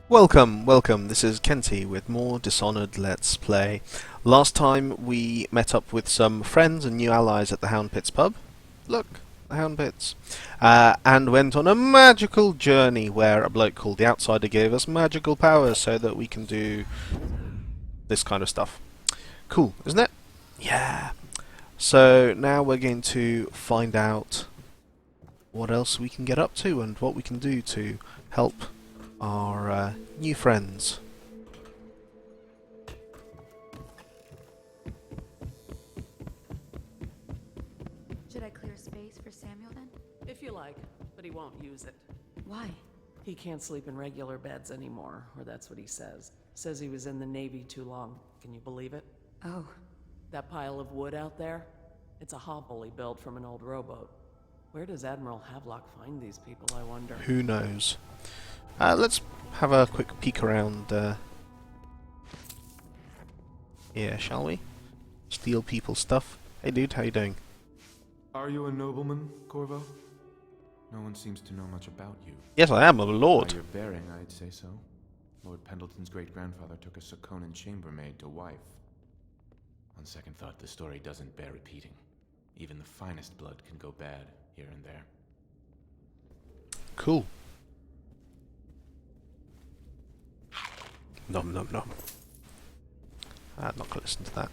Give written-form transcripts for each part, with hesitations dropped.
Welcome, this is Kenty with more Dishonored Let's Play. Last time we met up with some friends and new allies at the Hound Pits pub. Look, the Hound Pits. And went on a magical journey where a bloke called the Outsider gave us magical powers so that we can do this kind of stuff. Cool, isn't it? Yeah. So now we're going to find out what else we can get up to and what we can do to help our new friends. Should I clear space for Samuel then? If you like, but he won't use it. Why? He can't sleep in regular beds anymore, or that's what he says. Says he was in the Navy too long. Can you believe it? Oh. That pile of wood out there? It's a hovel he built from an old rowboat. Where does Admiral Havelock find these people, I wonder? Who knows? Let's have a quick peek around here, shall we? Steal people's stuff. Hey dude, how you doing? Are you a nobleman, Corvo? No one seems to know much about you. Yes, I am a By lord. your bearing, I'd say so. Lord Pendleton's great-grandfather took a Sakonan chambermaid to wife. On second thought, the story doesn't bear repeating. Even the finest blood can go bad here and there. Cool. Nom nom nom. I'm not gonna listen to that.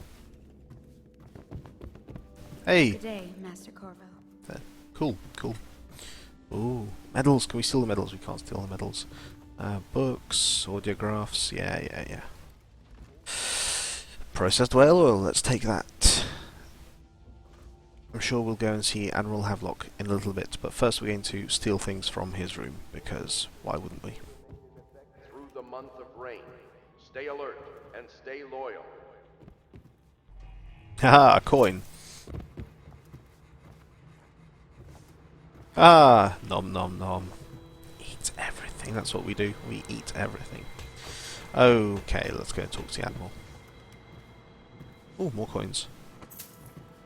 Hey! Good day, Master Corvo. Cool, cool. Ooh, medals. Can we steal the medals? We can't steal the medals. Books, audiographs. Yeah. Processed whale oil. Let's take that. I'm sure we'll go and see Admiral Havelock in a little bit, but first we're going to steal things from his room, because why wouldn't we? Through the month of rain, stay alert and stay loyal. Haha, a coin. Ah, nom nom nom. Eat everything, that's what we do. We eat everything. Okay, let's go and talk to the animal. Oh, more coins.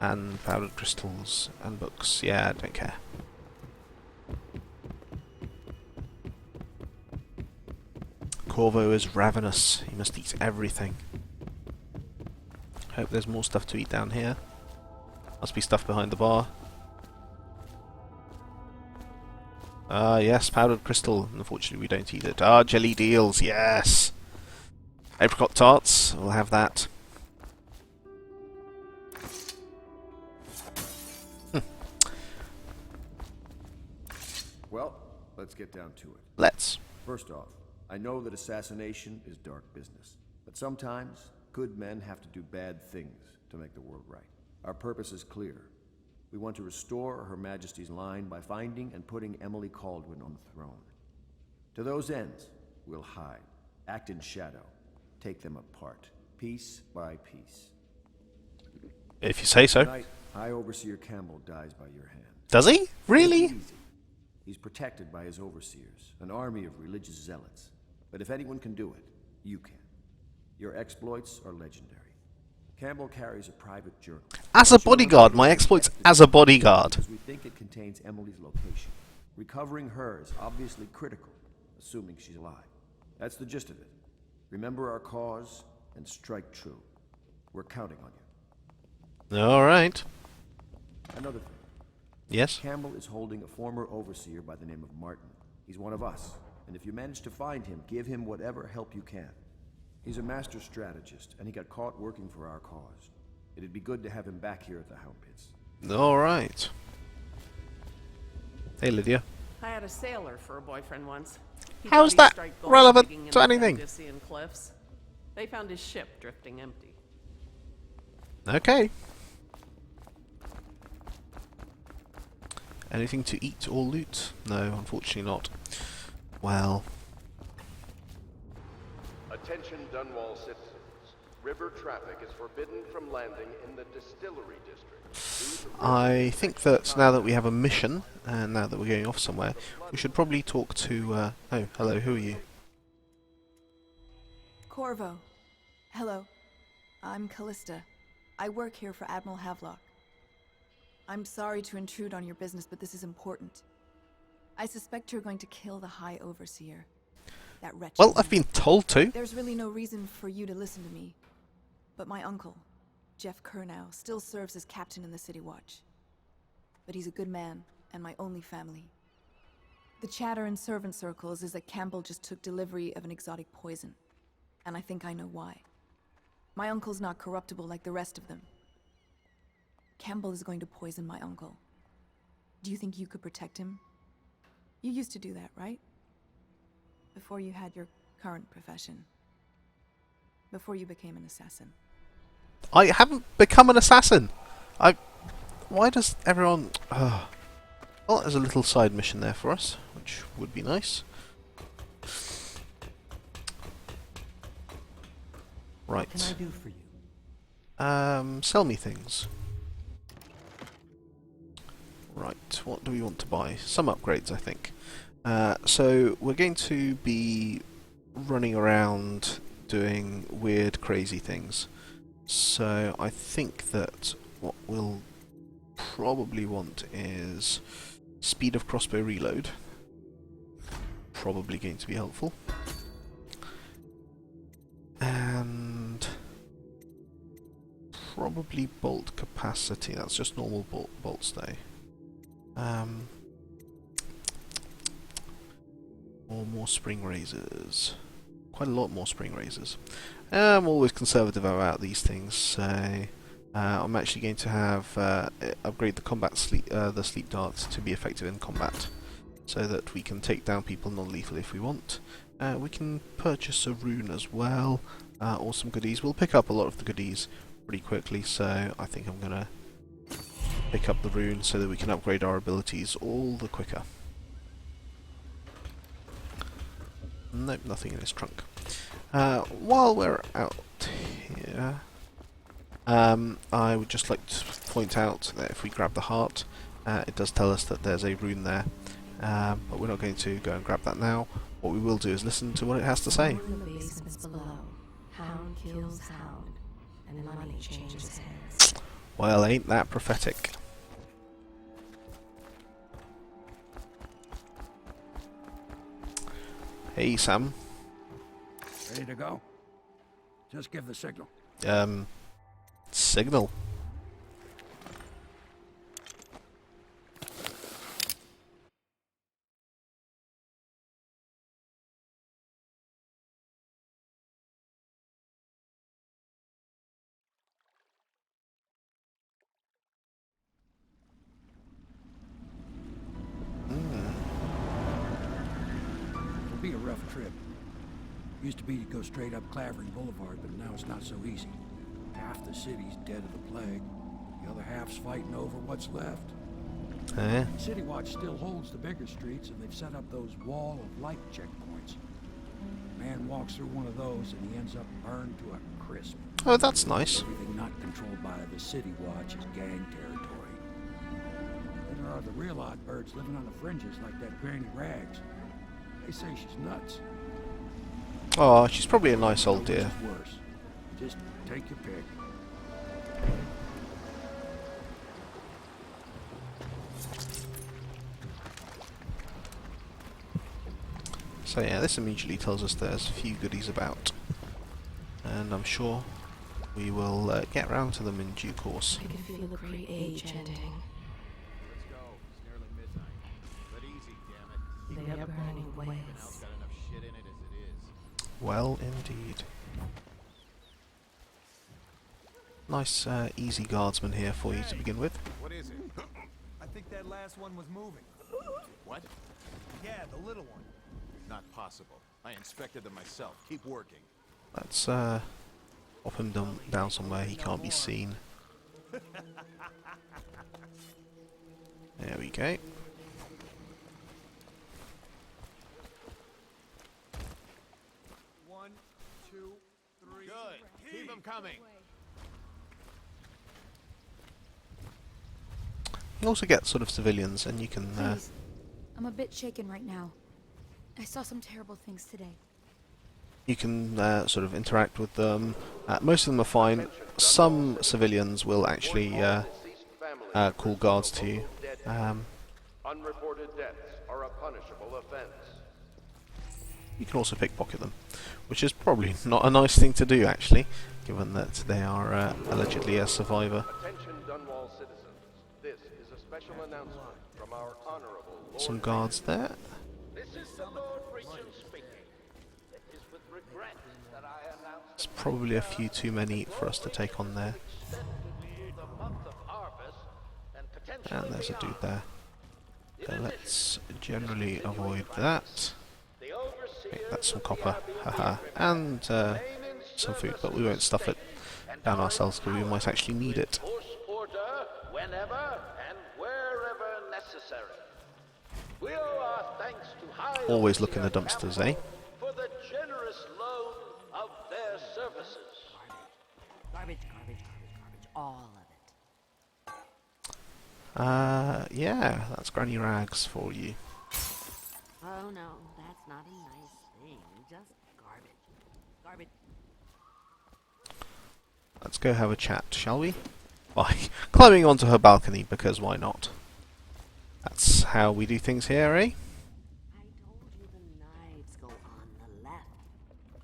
And powdered crystals and books. Yeah, I don't care. Corvo is ravenous. He must eat everything. Hope there's more stuff to eat down here. Must be stuff behind the bar. Ah, yes, powdered crystal. Unfortunately, we don't eat it. Ah, jelly deals. Yes. Apricot tarts. We'll have that. Well, let's get down to it. Let's. First off, I know that assassination is dark business, but sometimes good men have to do bad things to make the world right. Our purpose is clear. We want to restore Her Majesty's line by finding and putting Emily Caldwin on the throne. To those ends, we'll hide, act in shadow, take them apart, piece by piece. If you say so. Tonight, High Overseer Campbell dies by your hand. Does he? Really? It's easy. He's protected by his overseers, an army of religious zealots. But if anyone can do it, you can. Your exploits are legendary. Campbell carries a private journal. As a bodyguard, my exploits as a bodyguard. Because we think it contains Emily's location. Recovering her is obviously critical, assuming she's alive. That's the gist of it. Remember our cause and strike true. We're counting on you. Alright. Another thing. Yes? Campbell is holding a former overseer by the name of Martin. He's one of us, and if you manage to find him, give him whatever help you can. He's a master strategist, and he got caught working for our cause. It'd be good to have him back here at the Hound Pits. Alright. Hey, Lydia. I had a sailor for a boyfriend once. He How's thought he'd that strike gold relevant digging in to the anything? Andalusian cliffs. They found his ship drifting empty. Okay. Anything to eat or loot? No, unfortunately not. Well, Attention Dunwall citizens. River traffic is forbidden from landing in the distillery district. Due to I think that now that we have a mission, and now that we're going off somewhere, we should probably talk to, oh, hello, who are you? Corvo. Hello. I'm Callista. I work here for Admiral Havelock. I'm sorry to intrude on your business, but this is important. I suspect you're going to kill the High Overseer. That wretched Well, I've man. been told to. There's really no reason for you to listen to me. But my uncle, Jeff Kernow, still serves as captain in the City Watch. But he's a good man, and my only family. The chatter in servant circles is that Campbell just took delivery of an exotic poison. And I think I know why. My uncle's not corruptible like the rest of them. Campbell is going to poison my uncle. Do you think you could protect him? You used to do that, right? Before you had your current profession. Before you became an assassin. I haven't become an assassin. Why does everyone... Well, there's a little side mission there for us, which would be nice. Right. What can I do for you? Sell me things. Right, what do we want to buy? Some upgrades, I think. So we're going to be running around doing weird, crazy things. So I think that what we'll probably want is speed of crossbow reload. Probably going to be helpful. And probably bolt capacity. That's just normal bolts though. Or more spring razors. Quite a lot more spring razors. I'm always conservative about these things, so I'm actually going to have upgrade the the sleep darts to be effective in combat, so that we can take down people non-lethal if we want. We can purchase a rune as well, or some goodies. We'll pick up a lot of the goodies pretty quickly, so I think I'm gonna pick up the rune so that we can upgrade our abilities all the quicker. Nope, nothing in his trunk. While we're out here, I would just like to point out that if we grab the heart, it does tell us that there's a rune there, but we're not going to go and grab that now. What we will do is listen to what it has to say. In the basements below, hound kills hound, and money changes hands. Well, ain't that prophetic? Hey, Sam. Ready to go? Just give the signal. Signal. It'll be a rough trip. Used to be to go straight up Clavering Boulevard, but now it's not so easy. Half the city's dead of the plague. The other half's fighting over what's left. City Watch still holds the bigger streets, and they've set up those wall of light checkpoints. A man walks through one of those, and he ends up burned to a crisp. Oh, that's nice. Everything not controlled by the City Watch is gang territory. Then there are the real odd birds living on the fringes like that Granny Rags. They say she's nuts. Oh, she's probably a nice old Which dear. is worse. Just take your pick. So yeah, this immediately tells us there's a few goodies about, and I'm sure we will get round to them in due course. I can feel the great age ending. Let's go. It's nearly midnight. But easy, damn it. They are burning ways. Got enough shit in it as it is. Well, indeed. Nice, easy guardsman here for you to begin with. What is it? I think that last one was moving. What? Yeah, the little one. Not possible. I inspected them myself. Keep working. Let's pop him down somewhere he can't be seen. There we go. One, two, three. Good. Keep them coming. You also get sort of civilians, and you can Please. I'm a bit shaken right now. I saw some terrible things today. sort of interact with them. Most of them are fine. Some civilians will actually call guards to you. Unreported deaths are a punishable offense. you can also pickpocket them, which is probably not a nice thing to do, actually, given that they are allegedly a survivor. Attention Dunwall citizens. This is a special announcement from our honorable Lord Some guards there. This is the Lord Regent speaking. It is with regret that I announce It's probably a few too many for us to take on there. the month of harvest and potentially And there's a dude beyond. there. So let's generally avoid that. The overseer Okay, that's some copper, haha, and some food, but we won't stuff it down ourselves because we might actually need it. force order whenever and wherever necessary. We owe our thanks to High Always look in the Overseer dumpsters, eh? Campbell for the generous loan of their services. Garbage, garbage, garbage, garbage. All of it. Yeah, that's Granny Rags for you. Oh no, that's not a nice thing. Just garbage. Garbage. Let's go have a chat, shall we? By climbing onto her balcony, because why not? That's how we do things here, eh? I told you the knives go on the left.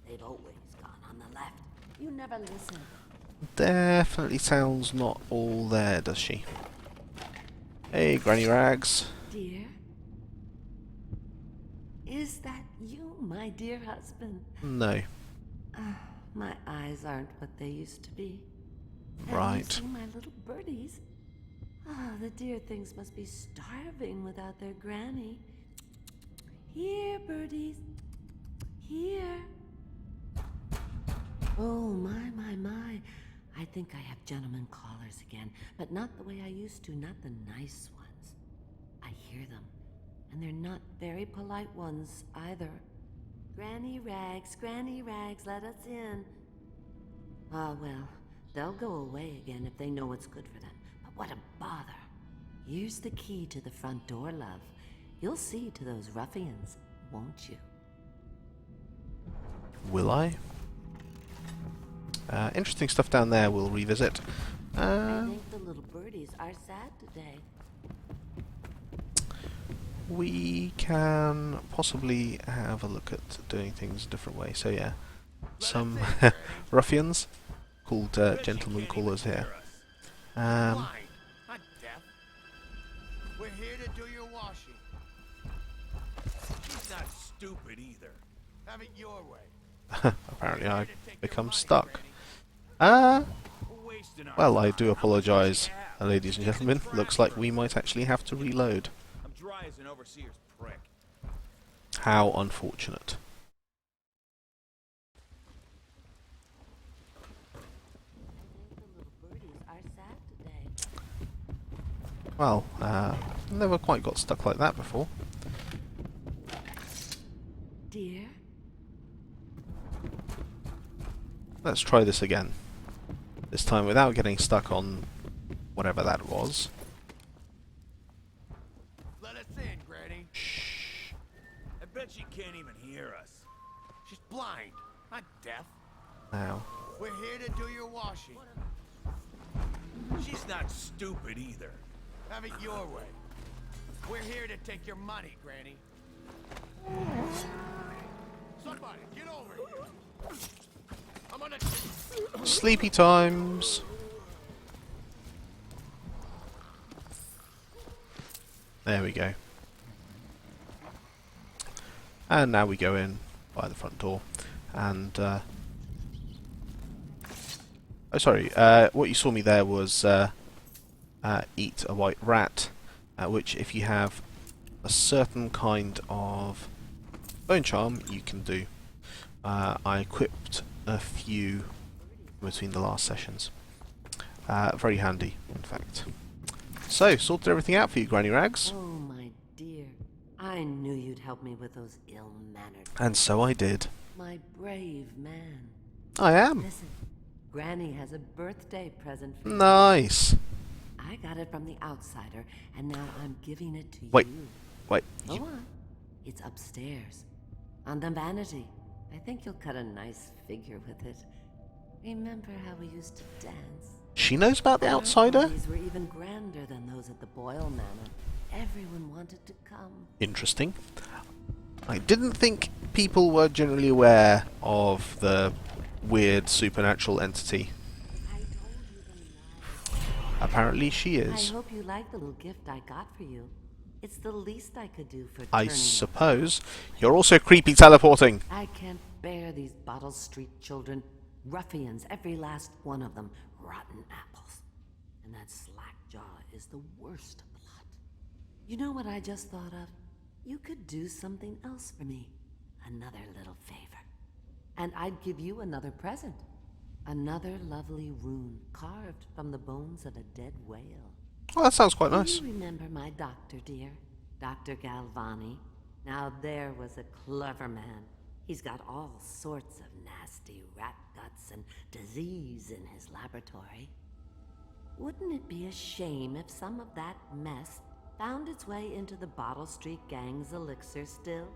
They've always gone on the left. You never listen. Definitely sounds not all there, does she? Hey, Granny Rags. Dear? Is that you, my dear husband? No. My eyes aren't what they used to be. Right. Have you seen my little birdies? Ah, the dear things must be starving without their granny. Here, birdies. Here. Oh, my. I think I have gentlemen callers again, but not the way I used to, not the nice ones. I hear them, and they're not very polite ones either. Granny Rags, let us in. Ah, well, they'll go away again if they know what's good for them. But what a bother. Here's the key to the front door, love. You'll see to those ruffians, won't you? Will I? Interesting stuff down there we'll revisit. I think the little birdies are sad today. We can possibly have a look at doing things a different way. So yeah, some ruffians called gentlemen callers here. Blind, not deaf. We're here to do your washing. She's not stupid either. Have it your way. Apparently I've become Money, stuck. Granny. Well, Wasting our I time. do apologise, How much do you have? ladies and gentlemen. Looks like we might actually have to reload. I'm dry as an overseer's prick. How unfortunate. I think the little birdies are sad today. Well, never quite got stuck like that before. Dear? Let's try this again. This time without getting stuck on whatever that was. Let us in, Granny. Shh. I bet she can't even hear us. She's blind, not deaf. Now. We're here to do your washing. She's not stupid either. Have it your way. We're here to take your money, Granny. Somebody, get over here. I'm gonna... Sleepy times. There we go. And now we go in by the front door. And, oh sorry, what you saw me there was eat a white rat, which if you have a certain kind of bone charm, you can do. I equipped a few between the last sessions. Very handy, in fact. So, sorted everything out for you, Granny Rags. Oh, my dear. I knew you'd help me with those ill-mannered... And so I did. My brave man. I am. Listen, Granny has a birthday present for you. Nice. I got it from the outsider, and now I'm giving it to Wait, you. wait. Go on. It's upstairs. On the vanity. I think you'll cut a nice figure with it. Remember how we used to dance? She knows about the Our outsider? parties were even grander than those at the Boyle Manor. Everyone wanted to come. Interesting. I didn't think people were generally aware of the weird supernatural entity. I told you the night. Apparently she I is. hope you like the little gift I got for you. It's the least I could do for I turning you suppose. around. You're also creepy teleporting. I can't bear these Bottle Street children. Ruffians, every last one of them. Rotten apples. And that slack jaw is the worst blot. You know what I just thought of? You could do something else for me. Another little favor. And I'd give you another present. Another lovely rune carved from the bones of a dead whale. Oh, that sounds quite nice. Do you remember my doctor, dear? Dr. Galvani? Now there was a clever man. He's got all sorts of nasty rat guts and disease in his laboratory. Wouldn't it be a shame if some of that mess found its way into the Bottle Street Gang's elixir still?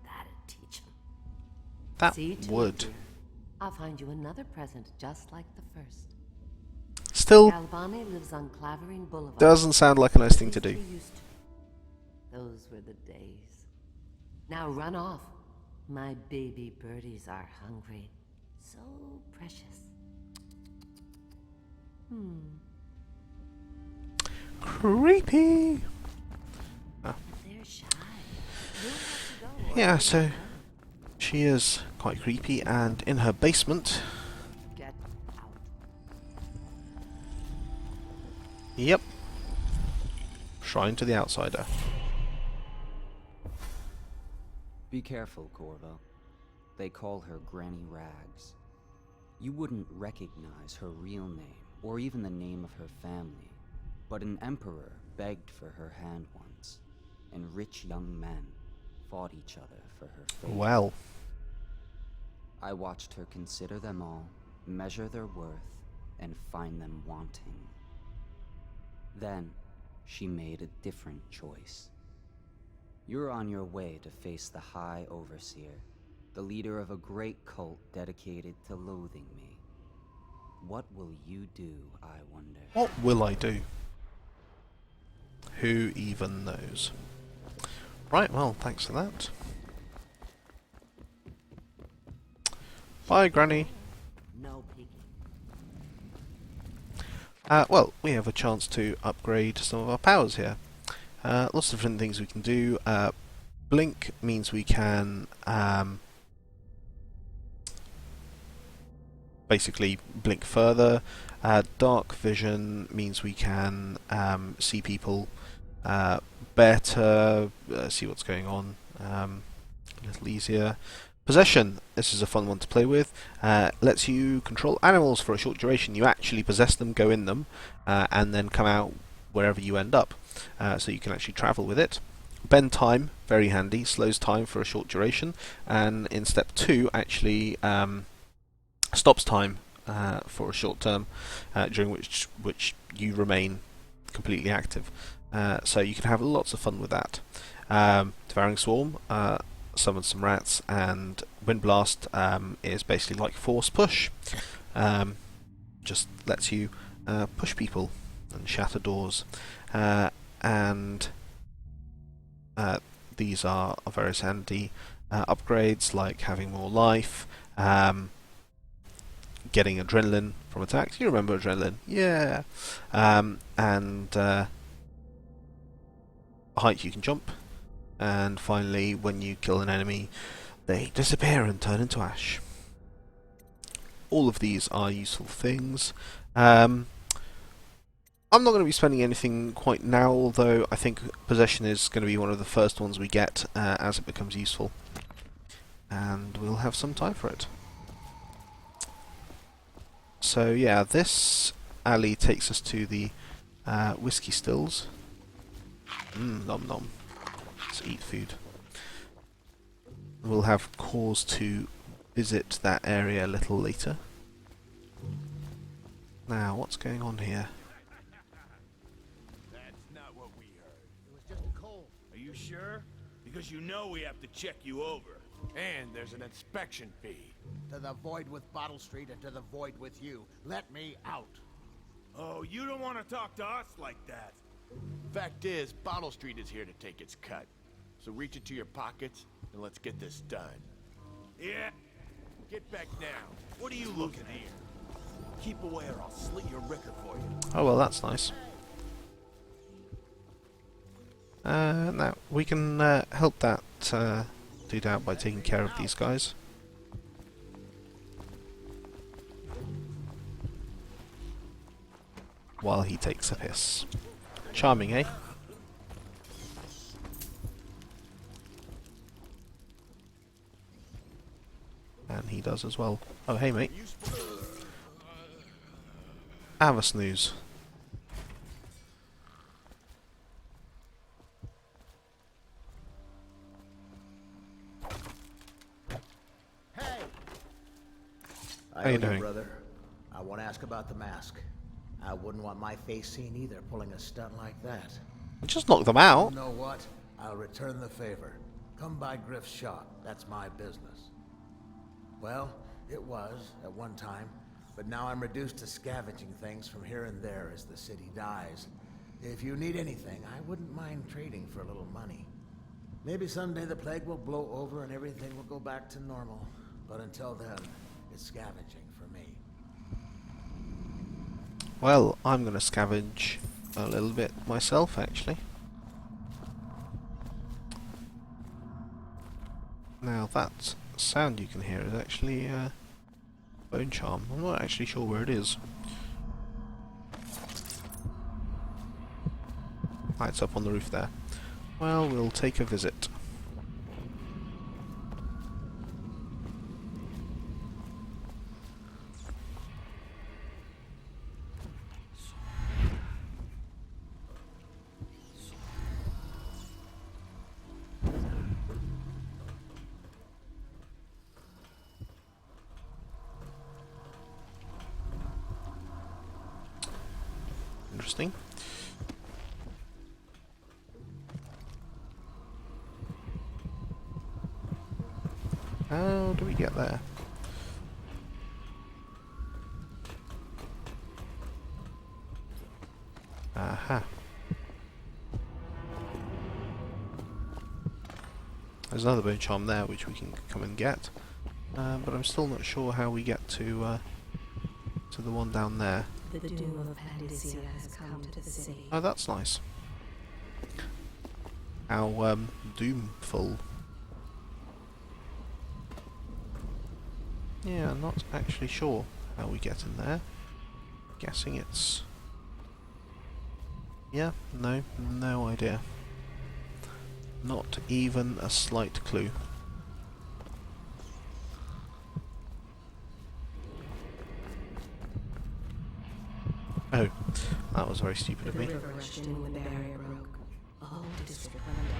That'd teach him. That See to it, would. dear. I'll find you another present just like the first. Still Galvani lives on Clavering Boulevard. doesn't sound like a nice thing to At least do. we used to. Those were the days. Now run off. My baby birdies are hungry. So precious. Creepy. They're shy. You'll have to go. Yeah, so she is quite creepy, and in her basement. Get out. Yep. Shrine to the outsider. Be careful, Corvo. They call her Granny Rags. You wouldn't recognize her real name, or even the name of her family. But an emperor begged for her hand once, and rich young men fought each other for her favor. Well. I watched her consider them all, measure their worth, and find them wanting. Then, she made a different choice. You're on your way to face the High Overseer, the leader of a great cult dedicated to loathing me. What will you do, I wonder? What will I do? Who even knows? Right, well, thanks for that. Bye, Granny. No peeking. Well, we have a chance to upgrade some of our powers here. Lots of different things we can do. Blink means we can basically blink further. Dark vision means we can see people better, see what's going on a little easier. Possession, this is a fun one to play with. Lets you control animals for a short duration. You actually possess them, go in them, and then come out wherever you end up. So you can actually travel with it. Bend time, very handy, slows time for a short duration, and in step 2 actually stops time for a short term, during which you remain completely active. So you can have lots of fun with that. Devouring Swarm summons some rats, and Wind Blast is basically like Force Push. Just lets you push people and shatter doors. And these are various handy upgrades, like having more life, getting adrenaline from attacks. You remember adrenaline? Yeah. And height, you can jump. And finally, when you kill an enemy, they disappear and turn into ash. All of these are useful things. I'm not going to be spending anything quite now, although I think Possession is going to be one of the first ones we get as it becomes useful. And we'll have some time for it. So yeah, this alley takes us to the whiskey stills. Nom nom. Let's eat food. We'll have cause to visit that area a little later. Now, what's going on here? That's not what we heard. It was just a cold. Are you sure? Because you know we have to check you over. And there's an inspection fee. To the void with Bottle Street and to the void with you. Let me out. Oh, you don't want to talk to us like that. Fact is, Bottle Street is here to take its cut. So reach into your pockets and let's get this done. Yeah? Get back down. What are you looking here? Keep away or I'll slit your ricker for you. Oh well, that's nice. Now, we can help that dude out by taking care of these guys. While he takes a piss. Charming, eh? And he does as well. Oh, hey mate. Have a snooze. How you doing? brother? I want to ask about the mask. I wouldn't want my face seen either, pulling a stunt like that. Just knock them out. You know what? I'll return the favor. Come by Griff's shop. That's my business. Well, it was at one time, but now I'm reduced to scavenging things from here and there as the city dies. If you need anything, I wouldn't mind trading for a little money. Maybe someday the plague will blow over and everything will go back to normal. But until then, it's scavenging for me. Well, I'm going to scavenge a little bit myself, actually. Now, that sound you can hear is actually bone charm. I'm not actually sure where it is. Ah, it's up on the roof there. Well, we'll take a visit. Interesting. How do we get there? Aha. There's another bone charm there which we can come and get. But I'm still not sure how we get to the one down there. The doom of Pandacia has come to the city. Oh, that's nice. How doomful. Yeah, I'm not actually sure how we get in there. Guessing it's... Yeah, no idea. Not even a slight clue. Oh, that was very stupid of me. The river rushed in when the barrier broke. A whole district went under.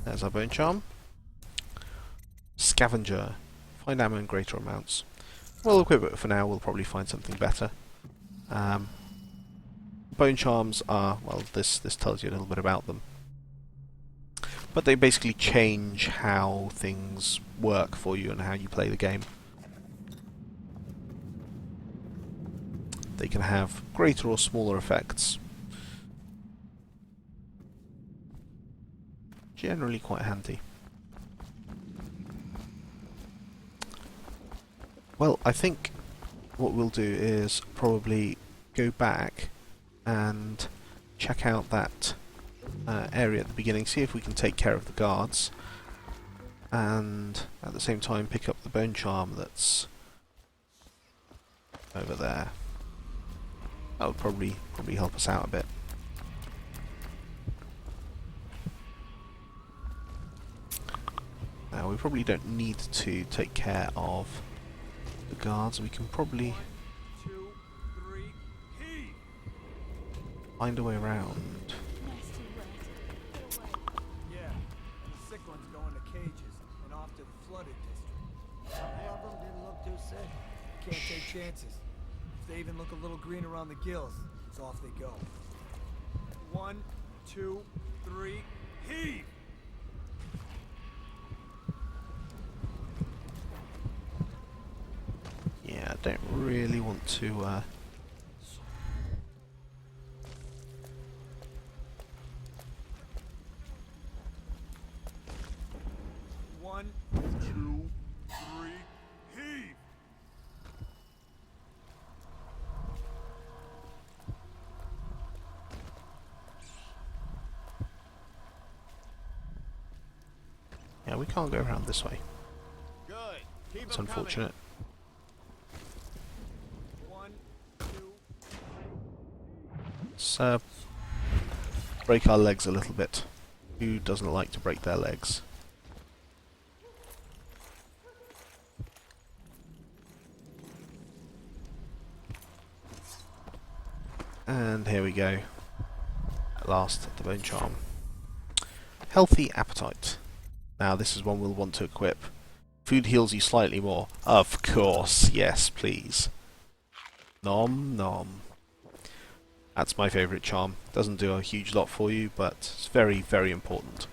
There's our bone charm. Scavenger. Find ammo in greater amounts. We'll equip it for now, we'll probably find something better. Bone charms are, well, this tells you a little bit about them. But they basically change how things work for you and how you play the game. They can have greater or smaller effects. Generally quite handy. Well, I think what we'll do is probably go back and check out that area at the beginning, see if we can take care of the guards, and at the same time pick up the bone charm that's over there. That would probably help us out a bit. Now, we probably don't need to take care of the guards. We can probably find a way around. Yeah, the sick ones go into cages and off to the flooded district. Some of them didn't look too sick. Can't take chances. If they even look a little green around the gills, it's off they go. 1, 2, 3, heave! Yeah, I don't really want to No, we can't go around this way. Good. Keep It's 'em coming. unfortunate. 1, 2. Let's break our legs a little bit. Who doesn't like to break their legs? And here we go. At last, the bone charm. Healthy appetite. Now this is one we'll want to equip. Food heals you slightly more. Of course, yes, please. Nom nom. That's my favourite charm. Doesn't do a huge lot for you, but it's very, very important.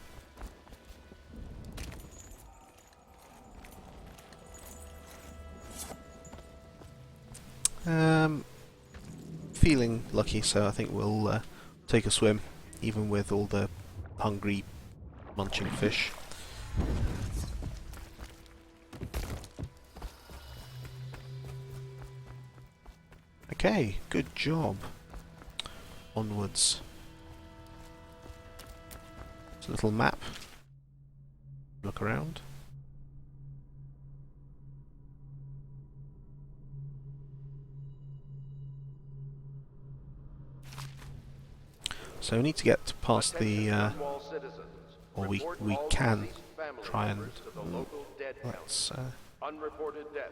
Feeling lucky, so I think we'll take a swim, even with all the hungry, munching fish. Okay, good job. Onwards. It's a little map. Look around. So we need to get past the, or we can try and, let's,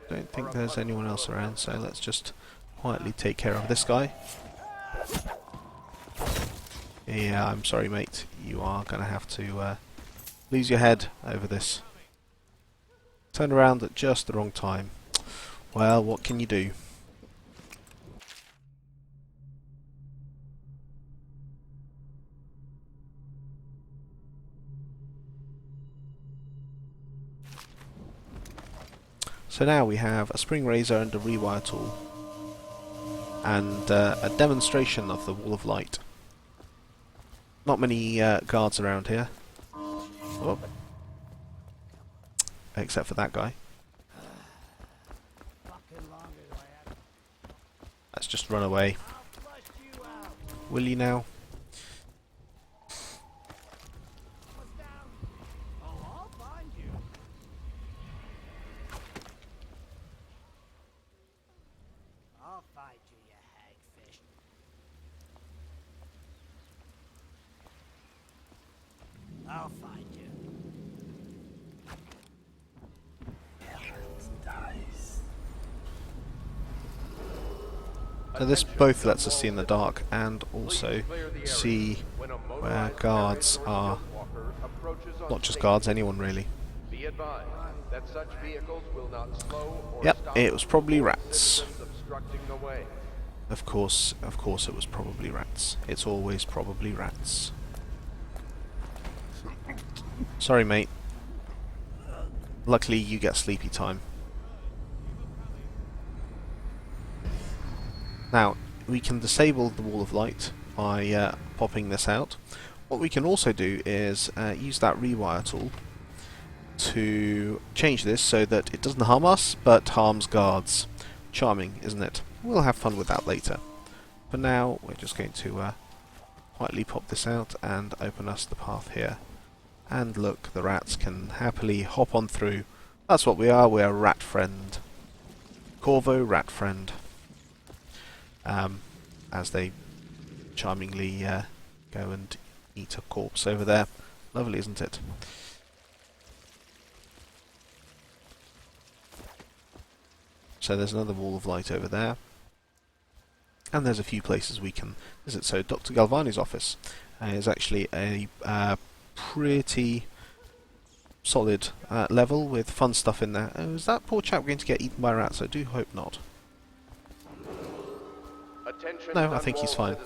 don't think there's anyone else around, so let's just quietly take care of this guy. Yeah, I'm sorry mate, you are going to have to lose your head over this. Turned around at just the wrong time. Well, what can you do? So now we have a spring razor and a rewire tool, and a demonstration of the wall of light. Not many guards around here. Oh. Except for that guy. Let's just run away. Will you now? I'll find you. So this both lets us see in the dark and also see where guards are. Not just guards, anyone really. Be advised that such vehicles will not slow or Yep, stop it was probably for rats. citizens obstructing the way. Of course it was probably rats. It's always probably rats. Sorry mate. Luckily you get sleepy time. Now, we can disable the wall of light by popping this out. What we can also do is use that rewire tool to change this so that it doesn't harm us, but harms guards. Charming, isn't it? We'll have fun with that later. For now, we're just going to quietly pop this out and open us the path here. And look, the rats can happily hop on through. That's what we are, we're rat friend. Corvo rat friend. As they charmingly go and eat a corpse over there. Lovely, isn't it? So there's another wall of light over there. And there's a few places we can visit. So Dr. Galvani's office is actually a pretty solid level with fun stuff in there. Oh, is that poor chap going to get eaten by rats? I do hope not. No, I think he's fine.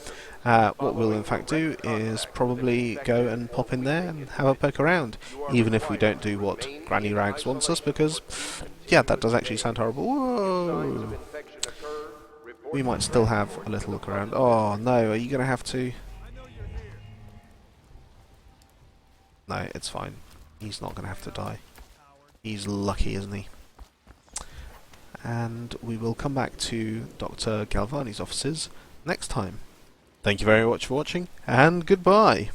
What we'll in fact do is probably go and pop in there and have a poke around, even if we don't do what Granny Rags wants us, because, yeah, that does actually sound horrible. Whoa! We might still have a little look around. Oh no, are you going to have to? No, it's fine. He's not going to have to die. He's lucky, isn't he? And we will come back to Dr. Galvani's offices next time. Thank you very much for watching, and goodbye!